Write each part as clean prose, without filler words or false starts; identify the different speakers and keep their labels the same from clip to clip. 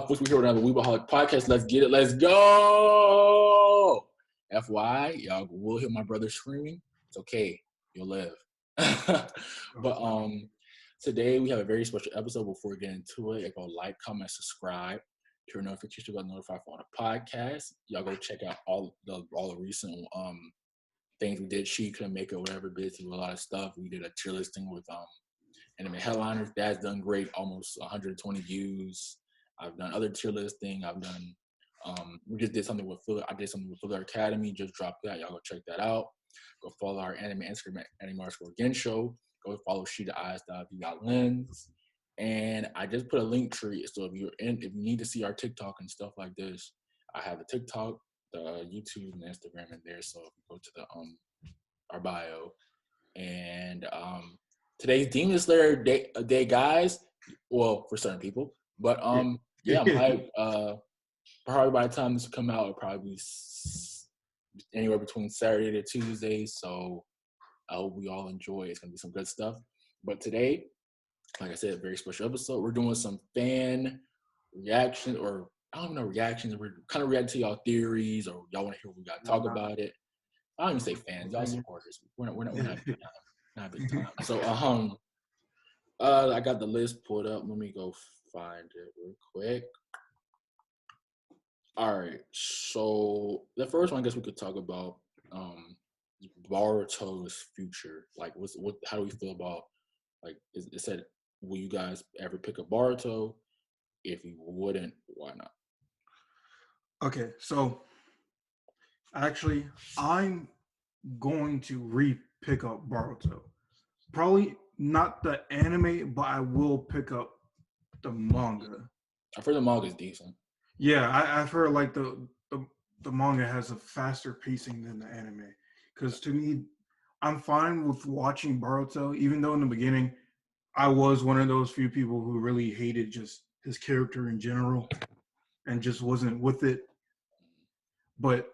Speaker 1: up? We're here with another Weebaholic podcast. Let's get it. Let's go. FYI, y'all will hear my brother screaming. It's okay. You'll live. But today we have a very special episode. Before we get into it, go like, comment, subscribe. Turn notifications to get notified for the podcast. Y'all go check out all the recent things we did. She couldn't make it, whatever. Busy with a lot of stuff. We did a tier listing with anime headliners. That's done great, almost 120 views. I've done other tier listing. I've done we just did something with Filler. I did something with Filler Academy. Just dropped that. Y'all go check that out. Go follow our anime Instagram at anime_again_show. Go follow Sheeta_Eyes.v.lens. And I just put a link tree. So if you need to see our TikTok and stuff like this, I have the TikTok, the YouTube, and the Instagram in there. So if you go to the our bio. And today's Demon Slayer day, guys. Well, for certain people. But yeah, I'm hyped. Probably by the time this will come out, it'll probably be anywhere between Saturday to Tuesday. So I hope we all enjoy. It's gonna be some good stuff. But today, like I said, a very special episode. We're doing some fan reactions, or I don't even know reactions. We're kind of reacting to y'all theories, or y'all want to hear what we got to talk about it. I don't even say fans. Y'all supporters. We're not big time. So I got the list pulled up. Let me go find it real quick. All right. So the first one, I guess we could talk about Boruto's future. Like, how do we feel about, like, it said, will you guys ever pick up Boruto? If you wouldn't, why not?
Speaker 2: Okay, so actually, I'm going to re-pick up Boruto. Probably not the anime, but I will pick up the manga.
Speaker 1: I've heard the manga is decent.
Speaker 2: Yeah, I've heard like the manga has a faster pacing than the anime. Because to me, I'm fine with watching Boruto, even though in the beginning, I was one of those few people who really hated just his character in general and just wasn't with it. But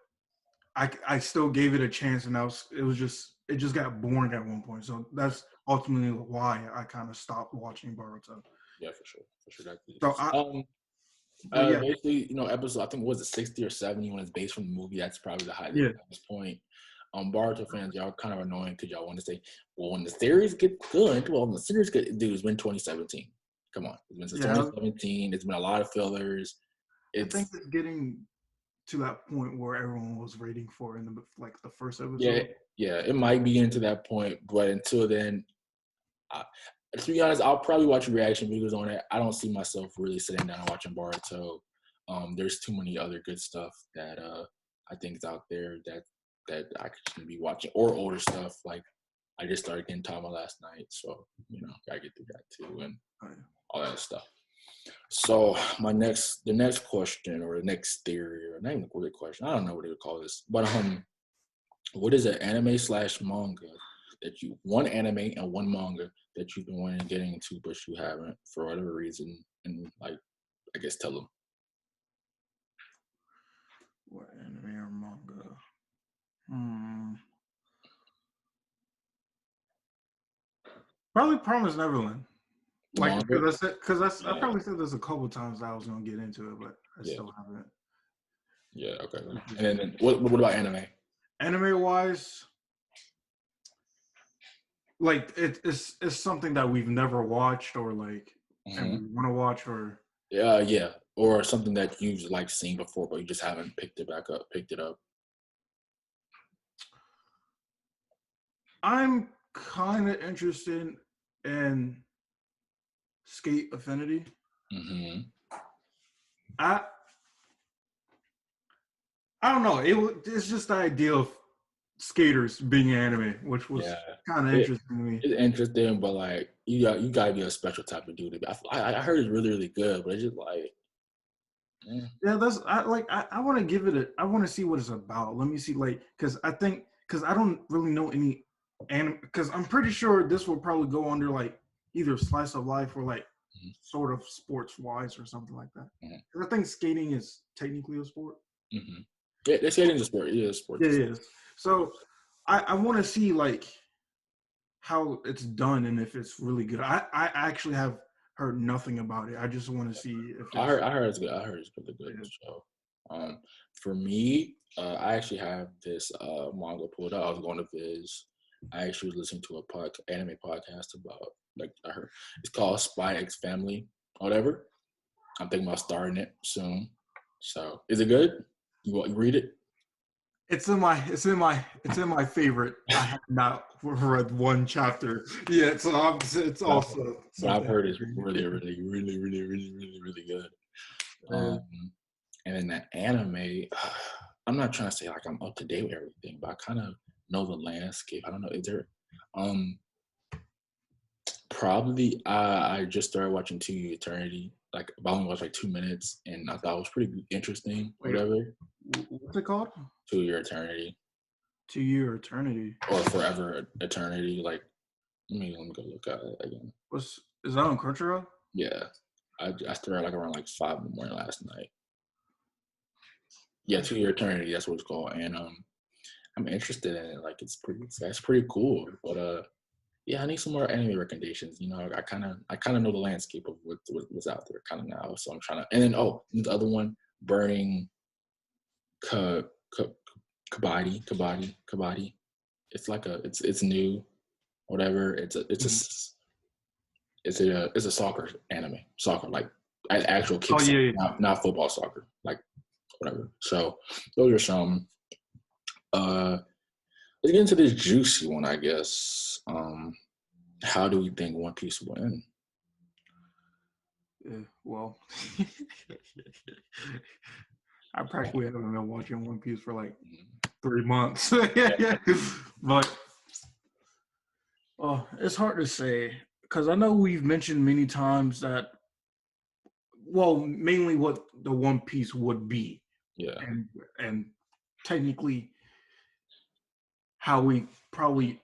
Speaker 2: I still gave it a chance, and it just got boring at one point. So that's ultimately why I kind of stopped watching Boruto.
Speaker 1: Yeah, for sure. So basically, episode, I think, was it 60 or 70 when it's based from the movie? That's probably the highest point. Boruto fans, y'all kind of annoying because y'all want to say, well, when the series get good, dude, it's been 2017. Come on, it's been since 2017. It's been a lot of fillers.
Speaker 2: I think it's getting to that point where everyone was waiting for in the first episode.
Speaker 1: Yeah, it might be into that point, but until then, to be honest, I'll probably watch reaction videos on it. I don't see myself really sitting down and watching Boruto. There's too many other good stuff that I think is out there that I could be watching, or older stuff. Like, I just started getting Tama last night, so gotta get through that too, and all that stuff. So the next question, or the next theory, or not even a good question, I don't know what they would call this, but what is an anime/manga one anime and one manga that you've been wanting to get into but you haven't for whatever reason, and like, I guess, tell them.
Speaker 2: What anime or manga? Probably Promised Neverland. Like, because I probably said this a couple times that I was gonna get into it, but I still haven't.
Speaker 1: Yeah. Okay. And then what about anime?
Speaker 2: Anime wise, like it's something that we've never watched, or like, and we want to watch, or
Speaker 1: or something that you've like seen before but you just haven't picked it up.
Speaker 2: I'm kind of interested in Skate Affinity. I don't know. It's just the idea of skaters being anime, which was kind of interesting to me.
Speaker 1: It's interesting, but like, you gotta be a special type of dude. I heard it's really, really good, but it's just like,
Speaker 2: yeah, I want to give it I want to see what it's about. Let me see, like, because I don't really know any anime, because I'm pretty sure this will probably go under like either slice of life or like sort of sports wise or something like that. Because I think skating is technically a sport.
Speaker 1: Yeah, skating is a sport. Yeah, sport.
Speaker 2: It is. So I want to see like how it's done and if it's really good. I actually have heard nothing about it. I just want to see if
Speaker 1: I
Speaker 2: it's.
Speaker 1: heard it's good. I heard it's really good show. For me, I actually have this manga pulled up. I was going to Viz. I actually was listening to a anime podcast about like I heard it's called Spy X Family, whatever. I'm thinking about starting it soon. So, is it good? You want to read it?
Speaker 2: It's in my favorite. I have not read one chapter yet, so it's also
Speaker 1: But I've
Speaker 2: something.
Speaker 1: heard it's really, really, really, really, really, really, really good. And in the anime, I'm not trying to say like I'm up to date with everything, but I kind of know the landscape. I don't know. Is there probably I just started watching 2 Year Eternity. Like I only watched like 2 minutes, and I thought it was pretty interesting. Whatever.
Speaker 2: What's it called?
Speaker 1: 2 Year Eternity.
Speaker 2: 2 Year Eternity.
Speaker 1: Or Forever Eternity. Like let me go look at it again.
Speaker 2: Is that on Crunchyroll?
Speaker 1: Yeah, I started like around like 5 in the morning last night. Yeah, 2 Year Eternity. That's what it's called, and I'm interested in it. Like that's pretty cool. But yeah, I need some more anime recommendations. You know, I kind of know the landscape of what's out there kind of now. So I'm trying to. And then the other one, Burning Kabaddi. It's like it's new, whatever. It's a soccer anime, soccer like actual kids, not football soccer, like whatever. So those are some. Let's get into this juicy one, I guess. How do we think One Piece will end?
Speaker 2: Well, I practically haven't been watching One Piece for like 3 months. But it's hard to say because I know we've mentioned many times that, well, mainly what the One Piece would be.
Speaker 1: Yeah.
Speaker 2: And technically how we probably,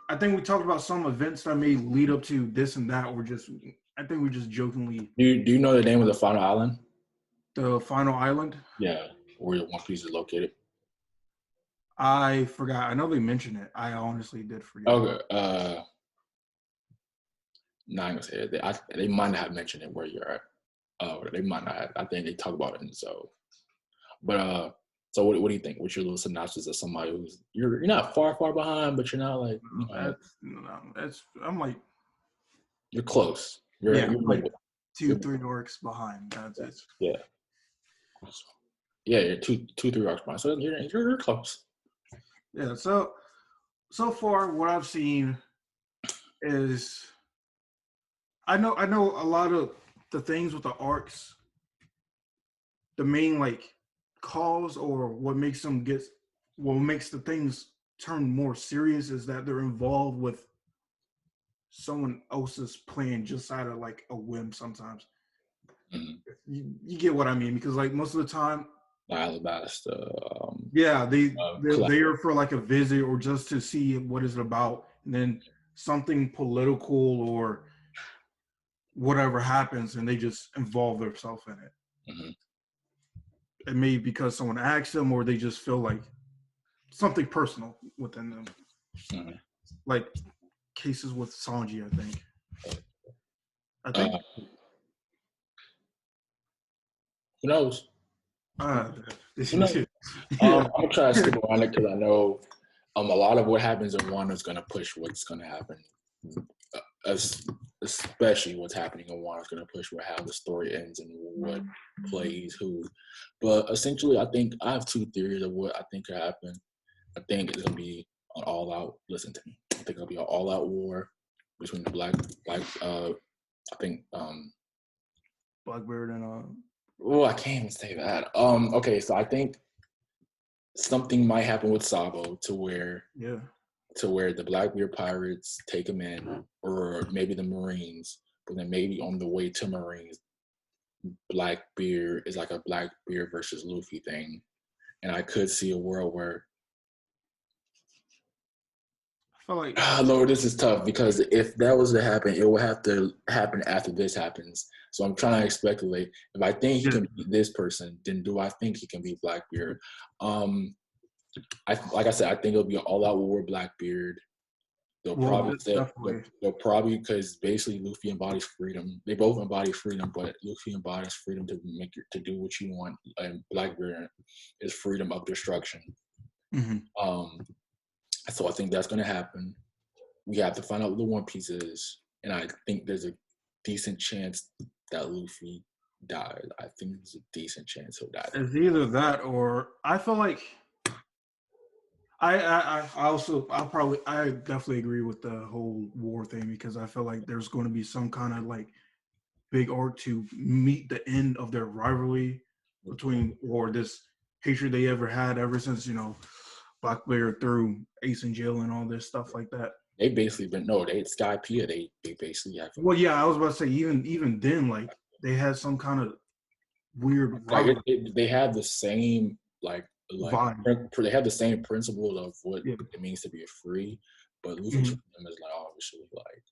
Speaker 2: I think we talked about some events that may lead up to this and that, or I think we just jokingly.
Speaker 1: Do you know the name of the final island?
Speaker 2: The final island?
Speaker 1: Yeah, where One Piece is located.
Speaker 2: I forgot. I know they mentioned it. I honestly did forget.
Speaker 1: Okay. No, I'm gonna say it. They might not have mentioned it where you're at. They might not have. I think they talk about it in so. But so what do you think? What's your little synopsis of somebody who's you're not far behind, but you're not like
Speaker 2: I'm like
Speaker 1: you're close. You're
Speaker 2: like 2-3 arcs behind. That's it.
Speaker 1: Yeah. Yeah, you're 2-3 arcs behind. So you're close.
Speaker 2: Yeah. So far, what I've seen is I know a lot of the things with the arcs. The main like cause or what makes the things turn more serious is that they're involved with someone else's plan just out of like a whim sometimes. Mm-hmm. You get what I mean? Because like most of the time,
Speaker 1: Alabasta.
Speaker 2: They're there for like a visit or just to see what it's about, and then something political or whatever happens, and they just involve themselves in it.
Speaker 1: Mm-hmm.
Speaker 2: It may be because someone asked them, or they just feel like something personal within them.
Speaker 1: Mm-hmm.
Speaker 2: Like cases with Sanji, I think.
Speaker 1: Who knows?
Speaker 2: I'm
Speaker 1: gonna try to skip around it because I know a lot of what happens in one is gonna push what's gonna happen. Especially what's happening in one is gonna push how the story ends and what plays who. But essentially, I think I have 2 theories of what I think could happen. I think it's gonna be an all-out. Listen to me. I think it'll be an all-out war between the black. I think
Speaker 2: Blackbeard and
Speaker 1: Oh, I can't even say that. Okay, so I think something might happen with Sabo to where the Blackbeard pirates take him in, or maybe the Marines, but then maybe on the way to Marines, Blackbeard is like a Blackbeard versus Luffy thing, and I could see a world where.
Speaker 2: I feel like
Speaker 1: Lord, this is tough because if that was to happen, it will have to happen after this happens. So I'm trying to speculate. If I think he can beat this person, then do I think he can beat Blackbeard? Like I said, I think it'll be an all-out war with Blackbeard. They'll
Speaker 2: Well,
Speaker 1: probably say
Speaker 2: definitely.
Speaker 1: they'll probably because basically Luffy embodies freedom. They both embody freedom, but Luffy embodies freedom to do what you want, and Blackbeard is freedom of destruction.
Speaker 2: Mm-hmm.
Speaker 1: So I think that's going to happen. We have to find out what the One Piece is, and I think there's a decent chance that Luffy dies. I think there's a decent chance he'll die.
Speaker 2: It's either that or I feel like I definitely agree with the whole war thing because I feel like there's going to be some kind of like big arc to meet the end of their rivalry between or this hatred they ever had ever since Blackbeard threw Ace in jail and all this stuff like that.
Speaker 1: They basically they Skypiea. They basically have.
Speaker 2: Well, yeah, I was about to say even then like they had some kind of weird rivalry.
Speaker 1: They have the same
Speaker 2: Vibe.
Speaker 1: they have the same principle of what
Speaker 2: Yeah.
Speaker 1: it means to be free, but Luffy's freedom is like obviously like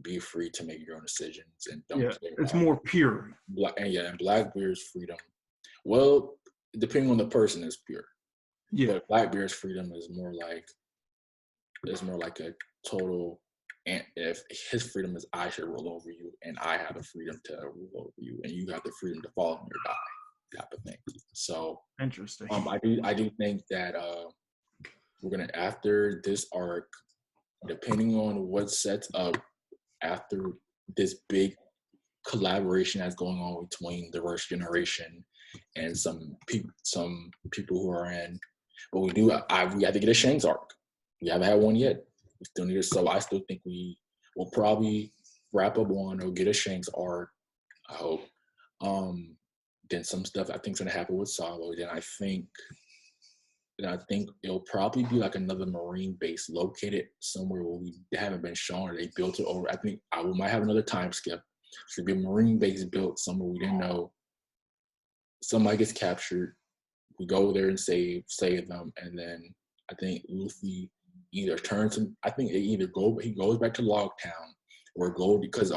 Speaker 1: be free to make your own decisions and don't care
Speaker 2: it's
Speaker 1: about
Speaker 2: more pure.
Speaker 1: and Blackbeard's freedom. Well, depending on the person, is pure.
Speaker 2: Yeah,
Speaker 1: But Blackbeard's freedom is more like a total. And if his freedom is I should rule over you, and I have the freedom to rule over you, and you have the freedom to follow me or die, type of thing. So
Speaker 2: interesting.
Speaker 1: I do think that we're gonna after this arc, depending on what sets up after this big collaboration that's going on between the first generation and some people who are in. But we have to get a Shanks arc. We haven't had one yet. We still need it. So I still think we will probably wrap up one or get a Shanks arc. I hope. Then some stuff I think is gonna happen with Solo. Then I think it'll probably be like another Marine base located somewhere where we haven't been shown or they built it over. I think we might have another time skip. It's gonna be a Marine base built somewhere we didn't know. Somebody gets captured. We go there and save them, and then I think Luffy either turns him. I think he goes back to Logtown or because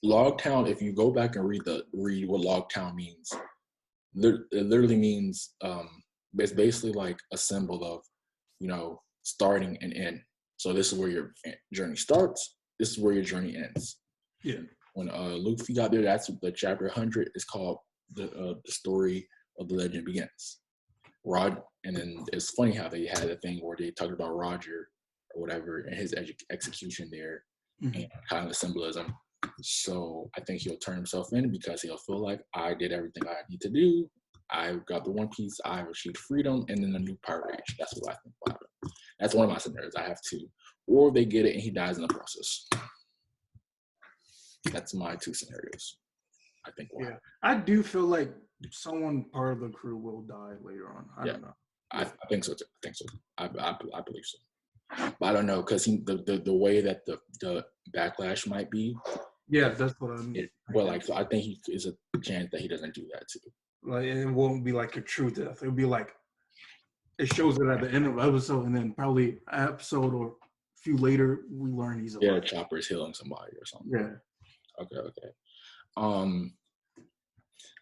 Speaker 1: Logtown. If you go back and read what Logtown means, it literally means it's basically like a symbol of starting and end. So this is where your journey starts. This is where your journey ends.
Speaker 2: Yeah.
Speaker 1: When Luffy got there, that's the chapter 100 is called the story of the legend begins. And then it's funny how they had a thing where they talked about Roger or whatever and his execution there and kind of the symbolism. So I think he'll turn himself in because he'll feel like I did everything I need to do. I got the One Piece. I achieved freedom, and then a new Pirate Age. That's what I think about it. That's one of my scenarios. I have two, or they get it and he dies in the process. That's my two scenarios. I think.
Speaker 2: Yeah, I do feel like someone part of the crew will die later on. I don't know.
Speaker 1: I think so too. I believe so. But I don't know because the way that the backlash might be.
Speaker 2: Yeah, that's what I mean.
Speaker 1: So I think he is a chance that he doesn't do that too.
Speaker 2: Like it won't be like a true death. It'll be like it shows it at the end of the episode, and then probably an episode or a few later we learn he's alive.
Speaker 1: Yeah, Chopper's healing somebody or something.
Speaker 2: Yeah.
Speaker 1: Okay.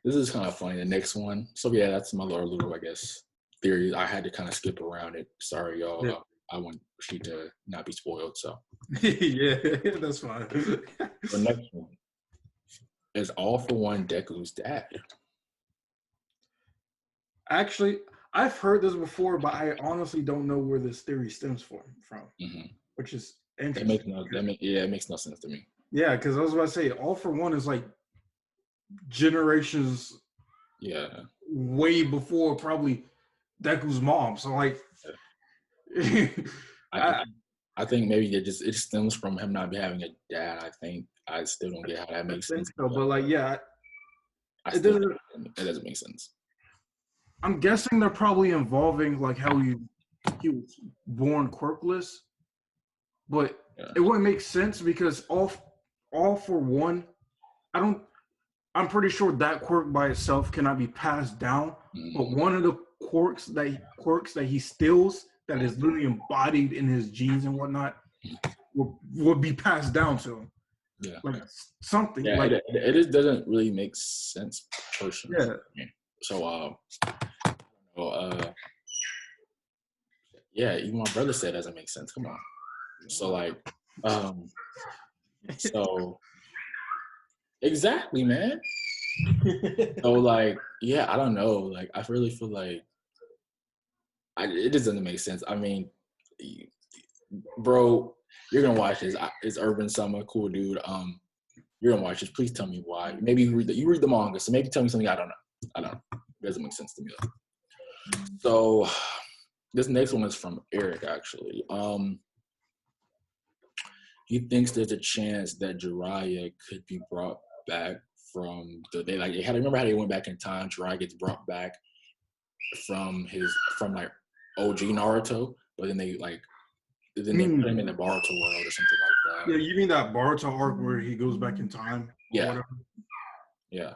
Speaker 1: This is kind of funny. The next one. So yeah, that's my little I guess theory. I had to kind of skip around it. Sorry, y'all. Yeah. I want she to not be spoiled. So
Speaker 2: yeah, that's fine.
Speaker 1: The next one is All for One Deku's dad.
Speaker 2: Actually, I've heard this before, but I honestly don't know where this theory stems from, which is interesting.
Speaker 1: It makes no sense to me.
Speaker 2: Yeah, because I was about to say, All for One is like generations way before probably Deku's mom. So like
Speaker 1: I think maybe it stems from him not having a dad. I think I still don't get how that makes sense.
Speaker 2: So, but like
Speaker 1: it doesn't make sense.
Speaker 2: I'm guessing they're probably involving like how he was born quirkless, but it wouldn't make sense because all for one, I'm pretty sure that quirk by itself cannot be passed down. But one of the quirks that he steals that is literally embodied in his genes and whatnot would be passed down to him.
Speaker 1: Yeah,
Speaker 2: like something.
Speaker 1: Yeah,
Speaker 2: like
Speaker 1: it doesn't really make sense personally.
Speaker 2: Yeah.
Speaker 1: So yeah, even my brother said it doesn't make sense. Come on. So like, um, so exactly, man. So like, yeah, I don't know. Like, I really feel like it just doesn't make sense. I mean, bro, you're gonna watch this. It's Urban Summer, cool dude. You're gonna watch this. Please tell me why. Maybe you read the manga, so maybe tell me something I don't know. I don't know. It doesn't make sense to me though. So this next one is from Eric actually. He thinks there's a chance that Jiraiya could be brought back from they had remember how they went back in time. Jiraiya gets brought back from like OG Naruto, but then they put him in the Boruto world or something like that.
Speaker 2: Yeah, you mean that Boruto arc where he goes back in time?
Speaker 1: Yeah.
Speaker 2: Whatever?
Speaker 1: Yeah.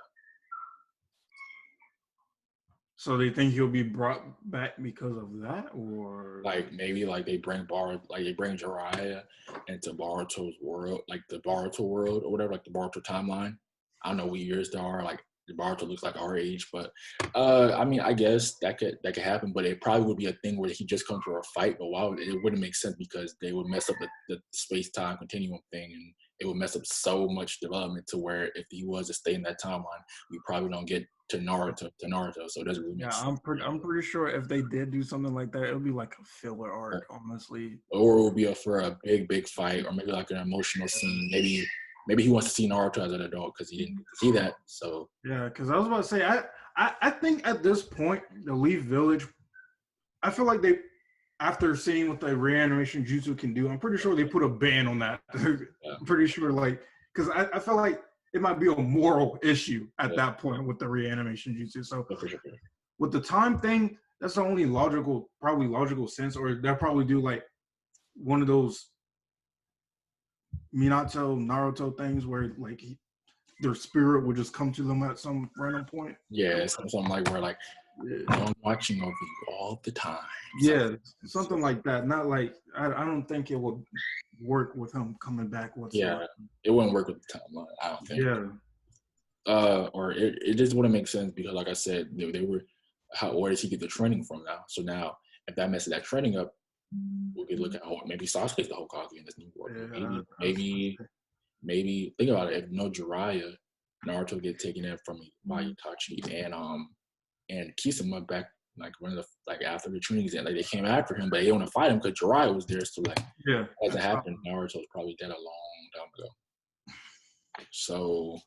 Speaker 2: So they think he'll be brought back because of that, or
Speaker 1: like maybe like they bring Jiraiya into Boruto's world, like the Boruto world or whatever, like the Boruto timeline. I don't know what years there are. Like the Boruto looks like our age, but I mean, I guess that could happen. But it probably would be a thing where he just comes for a fight. But why it wouldn't make sense because they would mess up the space time continuum thing, and it would mess up so much development to where if he was to stay in that timeline, we probably don't get to Naruto. So it doesn't really make sense.
Speaker 2: I'm pretty sure if they did do something like that, it would be like a filler arc, honestly.
Speaker 1: Or it would be for a big fight, or maybe like an emotional scene. Maybe he wants to see Naruto as an adult because he didn't get to see that. So
Speaker 2: yeah, because I was about to say, I think at this point, the Leaf Village, I feel like they, after seeing what the reanimation jutsu can do, I'm pretty sure they put a ban on that.
Speaker 1: Yeah.
Speaker 2: I'm pretty sure, like, because I feel like it might be a moral issue at that point with the reanimation jutsu. So with the time thing, that's the only logical sense, or they'll probably do like one of those Minato Naruto things where like their spirit would just come to them at some random point.
Speaker 1: Yeah, something like where like I'm watching over you all the time.
Speaker 2: Yeah, something like that. Not like I don't think it would work with him coming back whatsoever.
Speaker 1: Yeah, it wouldn't work with the timeline. I don't think.
Speaker 2: Yeah.
Speaker 1: Or it just wouldn't make sense because, like I said, they were where does he get the training from now? So now, if that messes that training up, we could look at maybe Sasuke's the Hokage in this new world. Yeah, maybe think about it. If no Jiraiya, Naruto get taken in from by Itachi and Kisama back like one of the like after the trainings and like they came after him, but they want to fight him because Jiraiya was there. So like, as it happened, Naruto's probably dead a long time ago. So,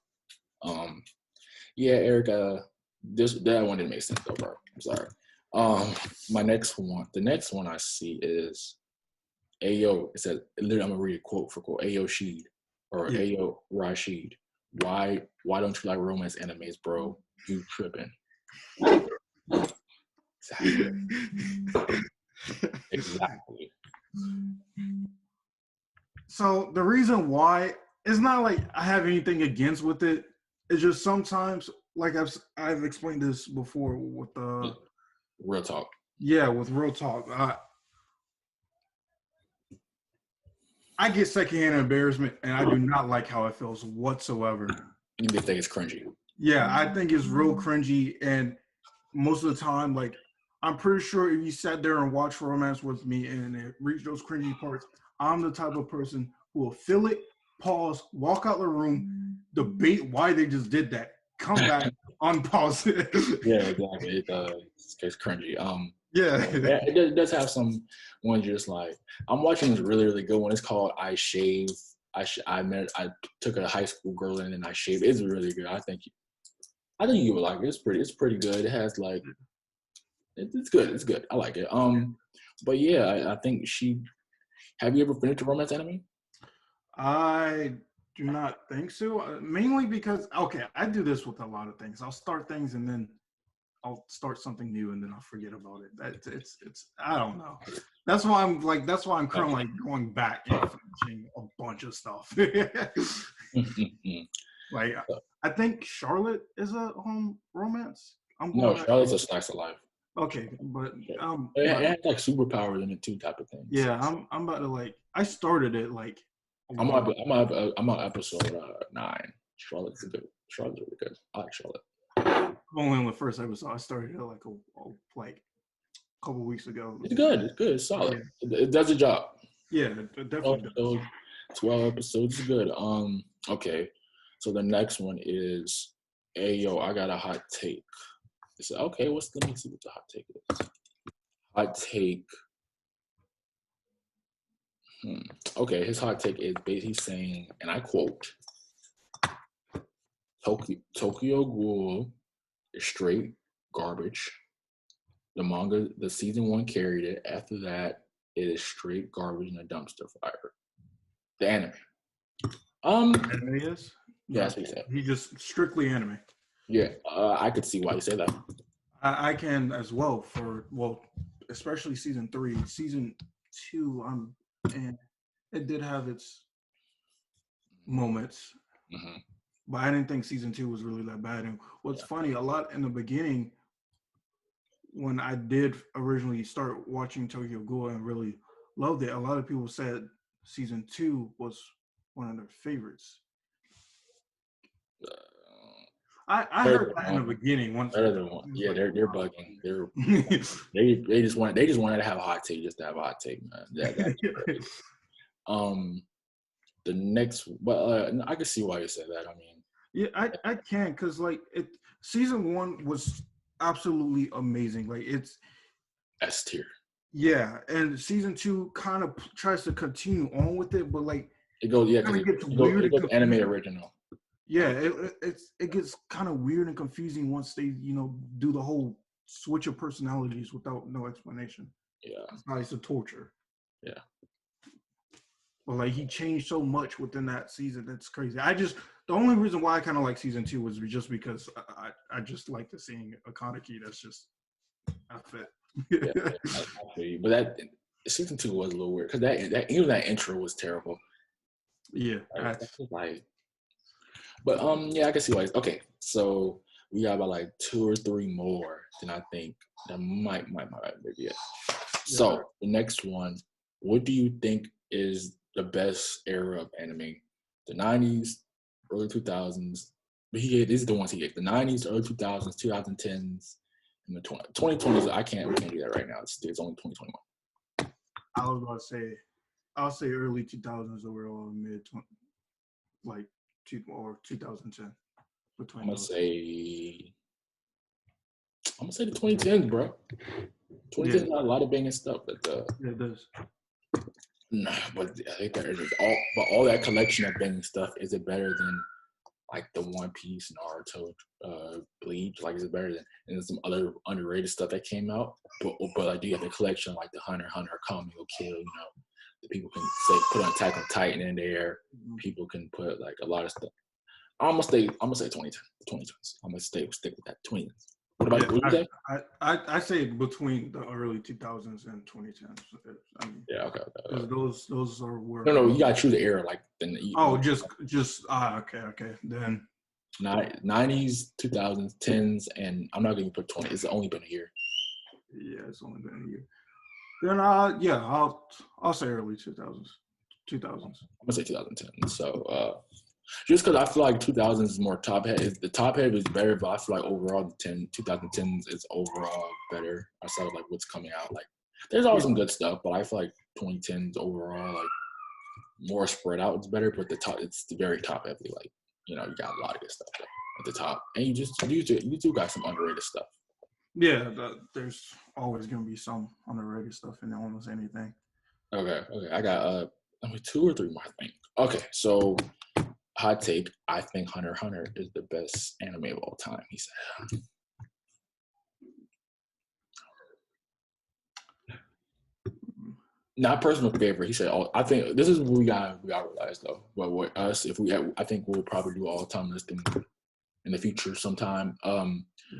Speaker 1: yeah, Eric, that one didn't make sense though, bro. I'm sorry. The next one I see is Ayo. It says, literally, I'm gonna read a quote for quote. Ayo Sheed or Ayo Rashid. Why don't you like romance animes, bro? You tripping? Exactly.
Speaker 2: So the reason why it's not like I have anything against with it. It's just sometimes, like I've explained this before with the
Speaker 1: Real talk.
Speaker 2: Yeah, with Real Talk. I get secondhand embarrassment, and I do not like how it feels whatsoever.
Speaker 1: You think it's cringy?
Speaker 2: Yeah, I think it's real cringy, and most of the time, like, I'm pretty sure if you sat there and watched romance with me and it reached those cringy parts, I'm the type of person who will feel it, pause, walk out the room, debate why they just did that, come back, unpause it.
Speaker 1: Yeah, exactly. It's cringy.
Speaker 2: Yeah.
Speaker 1: It does have some ones just like I'm watching this really, really good one. It's called I Shave. I took a high school girl in and I shaved. It's really good. I think you would like it. It's pretty good. It has like it's good. It's good. I like it. But yeah, I think have you ever finished a romance anime?
Speaker 2: I do not think so. Mainly because I do this with a lot of things. I'll start things and then I'll start something new and then I'll forget about it. It's I don't know. That's why I'm currently like going back and finishing a bunch of stuff. Like I think Charlotte is a home romance.
Speaker 1: No, Charlotte's a slice of life.
Speaker 2: Okay, but
Speaker 1: it has like superpowers in it too, type of thing.
Speaker 2: Yeah, I'm about to I started it like.
Speaker 1: I'm on episode 9. Charlotte's really good. I like Charlotte.
Speaker 2: Only on the first episode. I started it like a couple weeks ago.
Speaker 1: It's good. It's solid. Yeah. It does the job.
Speaker 2: Yeah, it definitely does.
Speaker 1: episodes. 12 episodes is good. Okay. So the next one is, hey yo, I got a hot take. It's okay. Let me see what the hot take is. Hot take. Okay, his hot take is basically saying, and I quote, Tokyo Ghoul is straight garbage. The manga, the season 1 carried it. After that, it is straight garbage in a dumpster fire. The anime.
Speaker 2: Anime is?
Speaker 1: Yeah,
Speaker 2: No,
Speaker 1: that's what he said.
Speaker 2: he just strictly anime.
Speaker 1: Yeah, I could see why you say that.
Speaker 2: I can as well especially season 3. Season 2, and it did have its moments,
Speaker 1: Mm-hmm.
Speaker 2: but I didn't think season 2 was really that bad. And what's funny, a lot in the beginning, when I did originally start watching Tokyo Ghoul and really loved it, a lot of people said season 2 was one of their favorites. I heard that in the beginning. Once
Speaker 1: better than one. Yeah, they're bugging. They just wanted to have a hot take just to have a hot take, man. The next, but I can see why you said that. I mean,
Speaker 2: yeah, I can, because like season 1 was absolutely amazing. Like it's
Speaker 1: S tier.
Speaker 2: Yeah, and season 2 kind of tries to continue on with it, but like
Speaker 1: it goes
Speaker 2: because it gets weird.
Speaker 1: It goes anime original.
Speaker 2: Yeah, it gets kind of weird and confusing once they do the whole switch of personalities without no explanation.
Speaker 1: Yeah,
Speaker 2: it's a torture.
Speaker 1: Yeah,
Speaker 2: but like he changed so much within that season. That's crazy. The only reason why I kind of like season 2 was just because I just like the seeing a Kaneki. That's just I fit.
Speaker 1: Yeah, I feel you. But that season 2 was a little weird because even that intro was terrible.
Speaker 2: Yeah,
Speaker 1: yeah, I can see why. Okay, so we got about like 2 or 3 more. Then I think that might maybe it. So the next one, what do you think is the best era of anime? The 90s, early 2000s. But this is the ones he gave. The 90s, early 2000s, 2010s, and the 2020s. We can't do that right now. It's only 2021.
Speaker 2: I was about to say, I'll say early 2000s overall, mid like 2010.
Speaker 1: I'm gonna say the 2010s, bro. 2010s got a lot of banging stuff, but
Speaker 2: it does.
Speaker 1: Nah, but I think there is all that collection of banging stuff. Is it better than like the One Piece, Naruto, Bleach? Like, is it better than and some other underrated stuff that came out? But like, do you have the collection like the Hunter x Hunter, Kami no Kill? The people can say put on Attack on Titan in there. People can put like a lot of stuff. I'm gonna say 2010. I'm gonna stick with that 2010s. What about what you say?
Speaker 2: I say between the early 2000s and 2010s. I mean,
Speaker 1: yeah, okay.
Speaker 2: Those are where.
Speaker 1: No, you gotta choose the era. Like then.
Speaker 2: Okay. Then
Speaker 1: 90s, 2000s, 10s, and I'm not gonna put 20. It's only been a year.
Speaker 2: Yeah, it's only been a year. Then I'll say early 2000s.
Speaker 1: I'm gonna say 2010. So just because I feel like 2000s is more top heavy. The top heavy is better, but I feel like overall the 2010s is overall better. I saw like what's coming out. Like there's always some good stuff, but I feel like 2010s overall like more spread out. It's better, but it's very top heavy. Like you got a lot of good stuff there at the top, and you do got some underrated stuff.
Speaker 2: Yeah, there's always gonna be some underrated stuff in almost anything.
Speaker 1: Okay. I got 2 or 3 more, I think. Okay, so hot take. I think Hunter x Hunter is the best anime of all time. He said. Not personal favorite. He said, I think this is what we got to realize though. But with us, I think we'll probably do all time listing in the future sometime.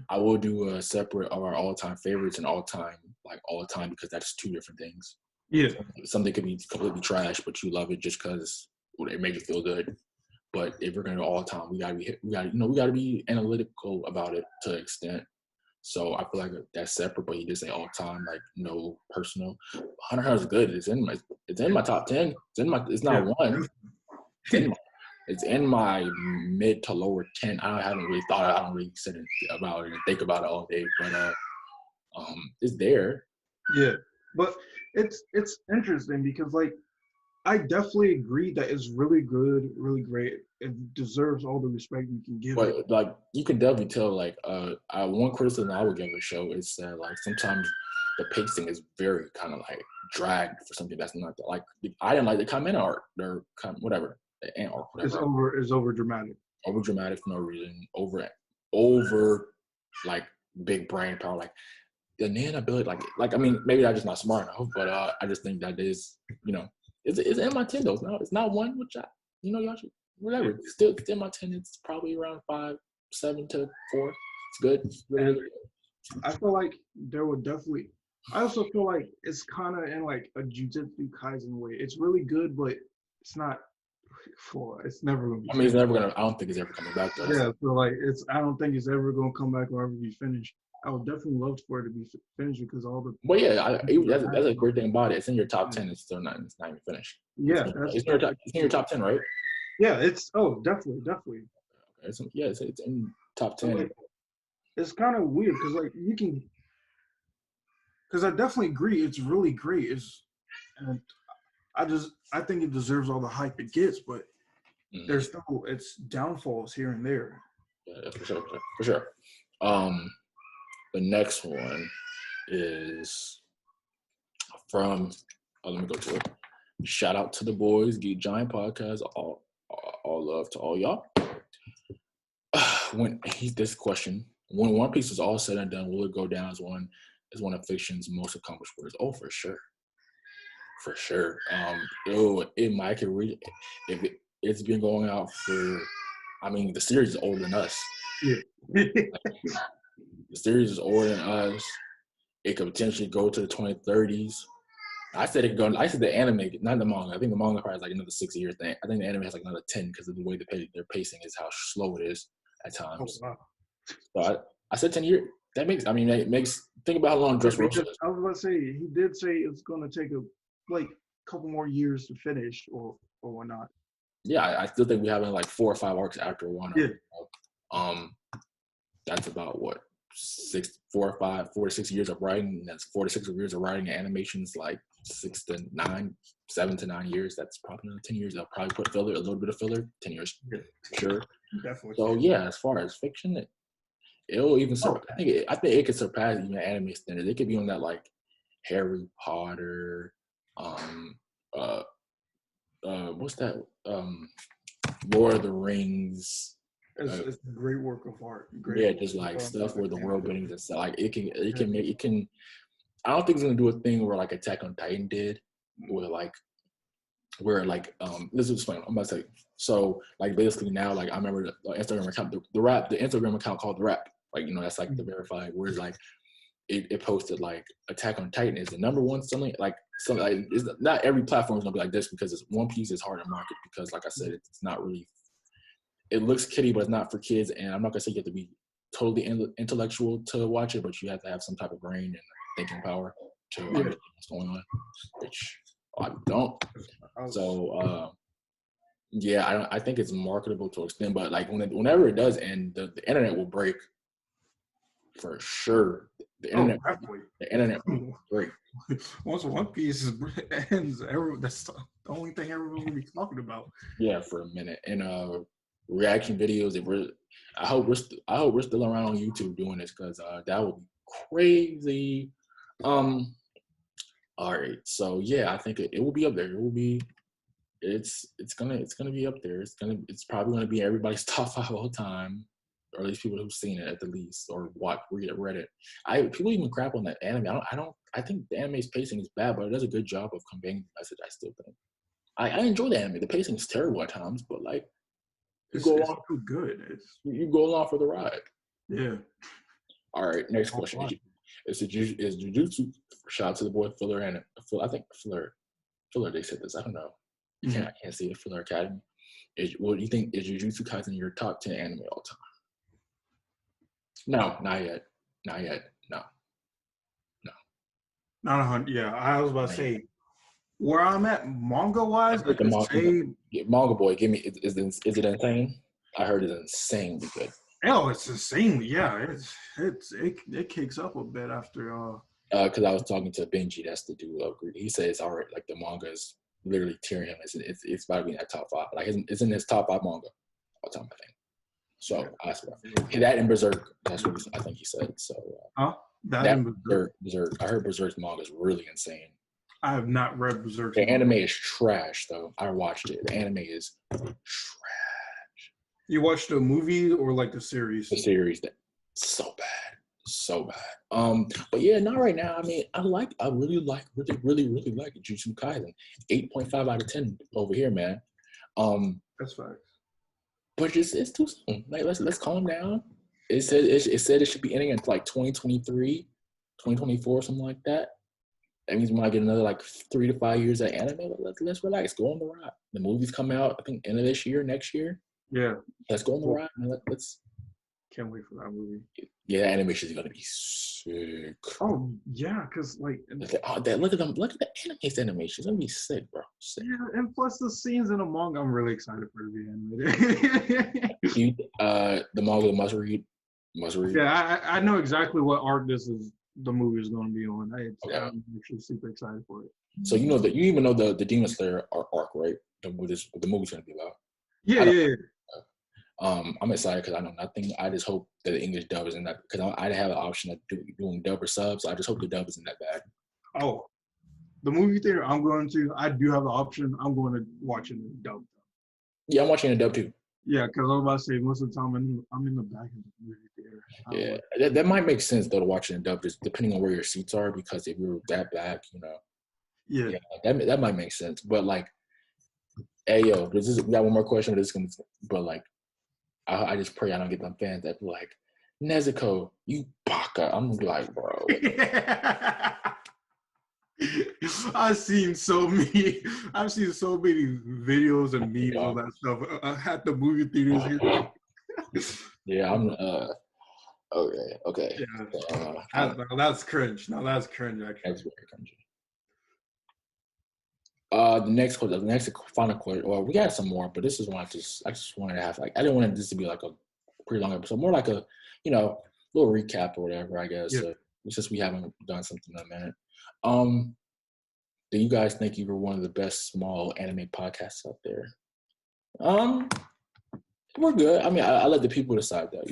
Speaker 1: I will do a separate of our all time favorites and all time because that's 2 different things.
Speaker 2: Yeah.
Speaker 1: Something could be completely trash, but you love it just because it made you feel good. But if we're gonna go all time, we gotta be analytical about it to an extent. So I feel like that's separate, but you just say all time, like no personal. Hunter x Hunter is good. It's in my top 10. It's not one. It's in my mid to lower 10. I haven't really thought. I don't really sit about it and think about it all day, but it's there.
Speaker 2: Yeah, but it's interesting because like I definitely agree that it's really good, really great. It deserves all the respect we can give it.
Speaker 1: But like you can definitely tell, like one criticism I would give the show is that like sometimes the pacing is very kind of like dragged for something that's not like I didn't like the comment art or whatever the ant arc whatever
Speaker 2: It's over dramatic.
Speaker 1: over dramatic for no reason over like big brain power like the nan ability like I mean maybe I'm just not smart enough but I just think that is it's in my 10 though it's not one which I y'all should whatever still it's in my 10 it's probably around 5-7 to 4 it's good it's really, really good.
Speaker 2: I feel like there would definitely. I also feel like it's kind of in like a Jujutsu Kaisen way. It's really good, but it's not full. It's never gonna be
Speaker 1: I mean it's
Speaker 2: finished.
Speaker 1: never gonna I don't think it's ever coming back though
Speaker 2: Yeah, so like it's. I don't think it's ever gonna come back or ever be finished. I would definitely love for it to be finished because all the.
Speaker 1: but yeah that's a great thing about it it's in your top 10 it's not even finished
Speaker 2: Yeah,
Speaker 1: it's in your top 10 right
Speaker 2: yeah. It's definitely.
Speaker 1: okay, it's in top
Speaker 2: So
Speaker 1: 10
Speaker 2: like, it's kind of weird because like you can. Because I definitely agree, it's really great. And I think it deserves all the hype it gets, but there's still its downfalls here and there.
Speaker 1: yeah, for sure. The next one is from. Let me go to it. Shout out to the boys, Geek Giant Podcast. All love to all y'all. This question: when One Piece is all said and done, will it go down as one of fiction's most accomplished works? Oh, for sure, for sure. It might could read if it's been going out for. I mean, the series is older than us.
Speaker 2: Yeah.
Speaker 1: The series is older than us. It could potentially go to the 2030s. I said the anime, not the manga. I think the manga probably has like another 6 year thing. I think the anime has like another 10 because of the way their pacing is, how slow it is at times.
Speaker 2: Oh, wow.
Speaker 1: So I said 10 years. That makes think about how long Dressrosa is.
Speaker 2: I was about to say he did say it's going to take a couple more years to finish or whatnot.
Speaker 1: Yeah, I still think we have like 4 or 5 arcs after one.
Speaker 2: Yeah.
Speaker 1: That's about what 4 to 6 years of writing. That's 4 to 6 years of writing. Animations like 6 to 9, 7 to 9 years. That's probably another 10 years. They'll probably put a little bit of filler. 10 years, sure.
Speaker 2: Definitely.
Speaker 1: So yeah, as far as fiction, it'll even. I think it could surpass even anime standards. It could be on that like Harry Potter. What's that? Lord of the Rings.
Speaker 2: It's a great work of art.
Speaker 1: Yeah, just like stuff where the world building is like it can. I don't think it's gonna do a thing where like Attack on Titan did, where this is explain. I'm about to say so like basically now like I remember the Instagram account the Instagram account called the Rap that's like the verified where it's like it posted like Attack on Titan is the number one something like it's not every platform is gonna be like this because it's One Piece is hard to market because like I said it's not really. It looks kiddie, but it's not for kids. And I'm not gonna say you have to be totally intellectual to watch it, but you have to have some type of brain and thinking power to understand what's going on, which I don't. So I think it's marketable to extend, but like whenever it does end, the internet will break for sure. The internet will break.
Speaker 2: Once One Piece ends, that's the only thing everyone will be talking about.
Speaker 1: Yeah, for a minute. And reaction videos. I hope we're still around on YouTube doing this because that would be crazy. All right, so yeah, I think it will be up there. It will be. It's gonna be up there. It's probably gonna be everybody's top 5 all time, or at least people who've seen it at the least or read it. People even crap on that anime. I think the anime's pacing is bad, but it does a good job of conveying the message. I still think. I enjoy the anime. The pacing is terrible at times, but like.
Speaker 2: It's too good.
Speaker 1: You go along for the ride.
Speaker 2: Yeah.
Speaker 1: All right. Next question. Is Jujutsu? Shout out to the boy Filler and I think Filler. They said this. I don't know. I can't see it. Filler Academy. What do you think? Is Jujutsu Kaisen your top 10 anime all time? No, not yet. No.
Speaker 2: Not 100. Yeah, I was about to say. Where I'm at manga wise, I could say
Speaker 1: manga boy. Give me is it insane? I heard it's insanely good.
Speaker 2: Oh, it's insane. Yeah, it kicks up a bit after
Speaker 1: because I was talking to Benji, that's the dude. He says it's alright. Like the manga is literally tearing him. It's about to be in that top 5. Like it's in his top 5 manga all time, I think. So I swear, that and Berserk. That's what I think he said. So
Speaker 2: that and
Speaker 1: Berserk. I heard Berserk's manga is really insane.
Speaker 2: I have not read Berserk.
Speaker 1: The anime is trash, though. I watched it. The anime is trash.
Speaker 2: You watched the movie or like the series?
Speaker 1: The series, so bad. But yeah, not right now. I mean, I really like Jujutsu Kaisen. 8.5 out of 10 over here, man.
Speaker 2: That's facts.
Speaker 1: But it's too soon. Like let's calm down. It said it should be ending in like 2023, 2024, something like that. That means we might get another like 3 to 5 years of anime. Let's relax. Go on the ride. The movies come out, I think, end of this year, next year.
Speaker 2: Yeah.
Speaker 1: Let's go on the ride. Let's.
Speaker 2: Can't wait for that movie.
Speaker 1: Yeah, animation is gonna be sick.
Speaker 2: Oh yeah, cause like
Speaker 1: look at them. Look at the animation. It's gonna be sick, bro. Sick.
Speaker 2: Yeah, and plus the scenes in the manga, I'm really excited for it to be animated.
Speaker 1: The manga must read.
Speaker 2: Yeah, I know exactly what arc the movie is going to be on. I'm actually super excited for it.
Speaker 1: So you even know the Demon Slayer arc, right? The movie's gonna be about.
Speaker 2: Yeah.
Speaker 1: I'm excited because I know nothing. I just hope that the English dub is in that, because I have an option of doing dub or sub. So I just hope the dub isn't that bad.
Speaker 2: Oh, the movie theater I do have the option. I'm going to watch it in dub.
Speaker 1: Yeah, I'm watching a dub too.
Speaker 2: Yeah, because I was about to say most of the time I'm in the back of the movie theater.
Speaker 1: Yeah, that might make sense though to watch it in dub, just depending on where your seats are. Because if you're that back,
Speaker 2: Yeah,
Speaker 1: that might make sense. But like, hey yo, we got one more question. But like, I just pray I don't get them fans that be like, Nezuko, you baka. I'm gonna be like, bro.
Speaker 2: I've seen so many videos and memes, all that stuff at the movie theaters here.
Speaker 1: Yeah, I'm okay.
Speaker 2: Yeah. That's cringe. No, that's cringe actually.
Speaker 1: That's very cringy. The next final question. Well, we got some more, but this is one I just wanted to have, like, I didn't want this to be like a pretty long episode, more like a little recap or whatever, I guess.
Speaker 2: Yeah.
Speaker 1: It's just we haven't done something in a minute. Do you guys think you were one of the best small anime podcasts out there? We're good. I mean, I let the people decide that.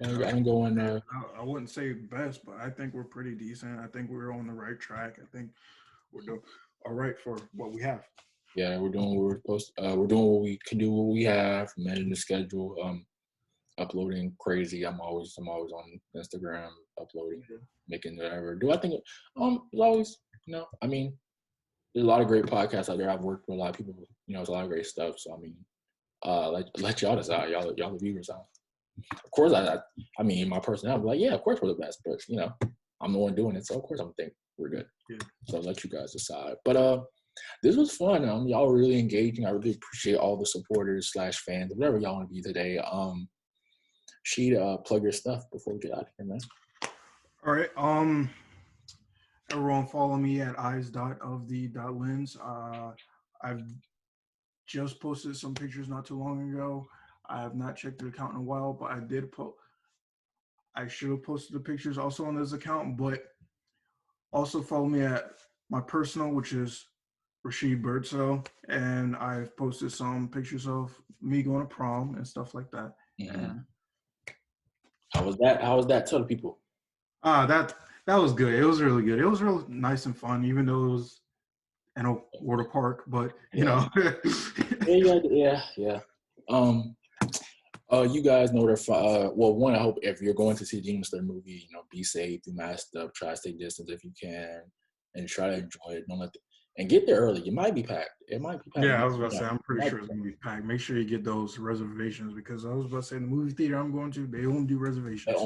Speaker 1: I don't go in there.
Speaker 2: I wouldn't say best, but I think we're pretty decent. I think we're on the right track. I think we're doing all right for what we have.
Speaker 1: Yeah, we're doing what we're supposed to. We're doing what we can do, what we have, managing the schedule, uploading crazy. I'm always on Instagram uploading, making whatever. Do I think it's always, I mean, there's a lot of great podcasts out there. I've worked with a lot of people, there's a lot of great stuff. So I mean, let y'all decide, y'all the viewers out. Of course, I mean, my personality, I'm like, yeah, of course we're the best, but I'm the one doing it, so of course I'm gonna think we're good. Yeah. So I'll let you guys decide. But this was fun. Y'all were really engaging. I really appreciate all the supporters / fans, whatever y'all want to be today. She'd plug your stuff before we get out of here, man.
Speaker 2: All right. Everyone follow me at eyes.of.the.lens. I've just posted some pictures not too long ago. I have not checked the account in a while, but I did I should have posted the pictures also on this account, but also follow me at my personal, which is Rashid Birdsell, and I've posted some pictures of me going to prom and stuff like that.
Speaker 1: Mm-hmm. How was that? Tell the people.
Speaker 2: That was good. It was really good. It was real nice and fun, even though it was in a water park. But
Speaker 1: yeah. You guys know where one, I hope if you're going to see the Demon Slayer movie, be safe, be masked up, try to stay distance if you can, and try to enjoy it. And get there early. You might be packed. It might be packed.
Speaker 2: Yeah, I was about to say, I'm pretty sure it's going to be packed. Make sure you get those reservations, because I was about to say, the movie theater I'm going to, they don't do reservations.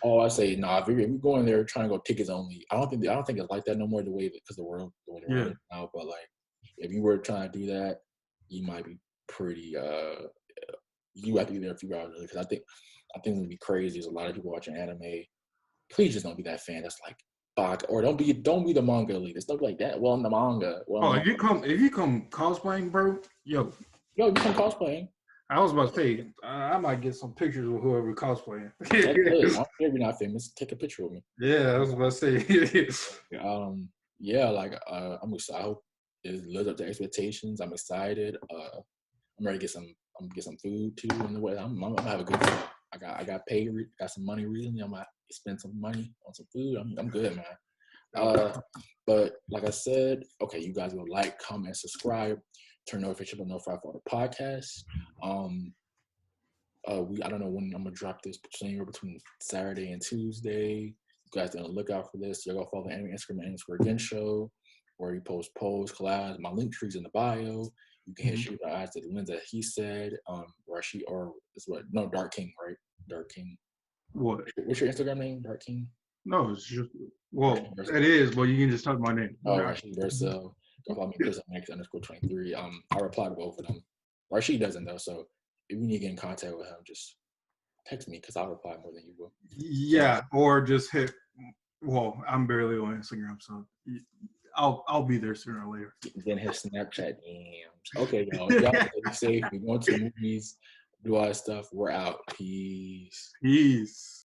Speaker 1: I say, if you're going there trying to go tickets only, I don't think it's like that no more, the way the world is now. But like, if you were trying to do that, you might be pretty. You have to be there a few hours early, because I think it's gonna be crazy. There's a lot of people watching anime. Please just don't be that fan that's like, or don't be the manga elite. Stuff like that. Well, in the manga.
Speaker 2: If you come cosplaying, bro, you
Speaker 1: come cosplaying.
Speaker 2: I was about to say, I might get some pictures with whoever cosplaying.
Speaker 1: I don't care if you're not famous. Take a picture with me.
Speaker 2: Yeah, I was about to say.
Speaker 1: I'm excited. it lives up to expectations. I'm excited. I'm ready to get some food too on the way. I'm gonna have a good time. I got paid. Got some money recently. I'm gonna spend some money on some food. I'm good, man. But like I said, okay, you guys will like, comment, subscribe, turn notification bell notified for the podcast. I don't know when I'm gonna drop this, between Saturday and Tuesday. You guys gonna look out for this. You're gonna follow the Instagram and Instagram Again Show, where you post polls, collabs. My link tree's in the bio. You can hit shoot the eyes to the lens that he said. Dark King, right? Dark King.
Speaker 2: What?
Speaker 1: What's your Instagram name, Dark King?
Speaker 2: No, it's just it is, but you can just type my name.
Speaker 1: Oh, Rashid Verso. Go follow me, Chris _23. I reply to both of them. Rashid doesn't though, so if you need to get in contact with him, just text me because I'll reply more than you will.
Speaker 2: Yeah, or just hit. Well, I'm barely on Instagram, so I'll be there sooner or later.
Speaker 1: Then hit Snapchat DMs. Okay, y'all. Y'all be safe. We're going to the movies, do all that stuff. We're out. Peace.
Speaker 2: Peace.